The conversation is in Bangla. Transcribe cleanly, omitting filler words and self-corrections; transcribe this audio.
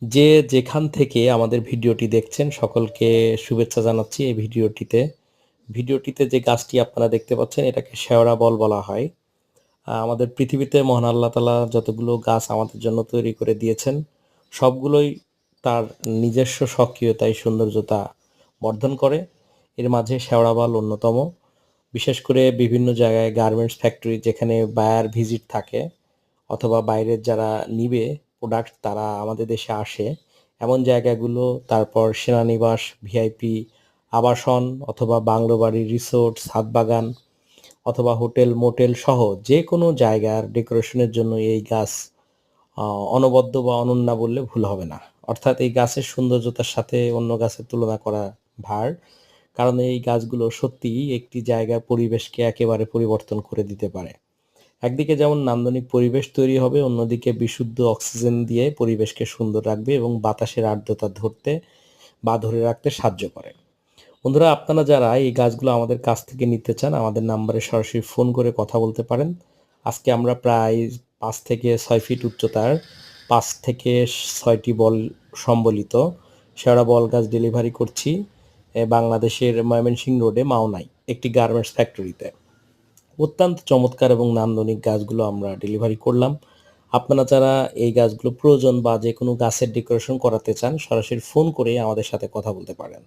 যে যেখান থেকে আমাদের ভিডিওটি দেখছেন সকলকে শুভেচ্ছা জানাচ্ছি এই ভিডিওটিতে। ভিডিওটিতে যে গাছটি আপনারা দেখতে পাচ্ছেন এটাকে শেওড়া বল বলা হয়। আমাদের পৃথিবীতে মহান আল্লাহ তাআলা যতগুলো গাছ আমাদের জন্য তৈরি করে দিয়েছেন সবগুলোই তার নিজস্ব স্বকীয়তায় সৌন্দর্যতা বর্ধন করে। এর মাঝে শেওড়া বল অন্যতম। বিশেষ করে বিভিন্ন জায়গায় গার্মেন্টস ফ্যাক্টরি যেখানে বায়ার ভিজিট থাকে অথবা বাইরের যারা নিবে প্রোডাক্ট তারা আমাদের দেশে আসে এমন জায়গাগুলো, তারপর সেনানিবাস, ভিআইপি আবাসন অথবা বাংলো বাড়ি, রিসোর্ট, ছাদ বাগান অথবা হোটেল মোটেল সহ যে কোনো জায়গার ডেকোরেশনের জন্য এই গাছ অনবদ্য বা অনন্য বললে ভুল হবে না। অর্থাৎ এই গাছের সৌন্দর্যতার সাথে অন্য গাছের তুলনা করা ভার, কারণ এই গাছগুলো সত্যিই একটি জায়গার পরিবেশকে একেবারে পরিবর্তন করে দিতে পারে। একদিকে যেমন নান্দনিক পরিবেশ তৈরি হবে, অন্যদিকে বিশুদ্ধ অক্সিজেন দিয়ে পরিবেশকে সুন্দর রাখবে এবং বাতাসের আর্দ্রতা ধরতে বা ধরে রাখতে সাহায্য করে। বন্ধুরা, আপনারা যারা এই গাছগুলো আমাদের কাছ থেকে নিতে চান আমাদের নাম্বারে সরাসরি ফোন করে কথা বলতে পারেন। আজকে আমরা প্রায় ৫ থেকে ৬ ফিট উচ্চতার ৫ থেকে ৬টি বল সম্বলিত শেওড়া বল গাছ ডেলিভারি করছি বাংলাদেশের ময়মনসিংহ রোডে মাওনায় একটি গার্মেন্টস ফ্যাক্টরিতে। অত্যন্ত চমৎকার এবং নান্দনিক গাছগুলো আমরা ডেলিভারি করলাম। আপনারা যারা এই গাছগুলো প্রয়োজন বা যেকোনো গাছের ডেকোরেশন করাতে চান সরাসরি ফোন করে আমাদের সাথে কথা বলতে পারেন।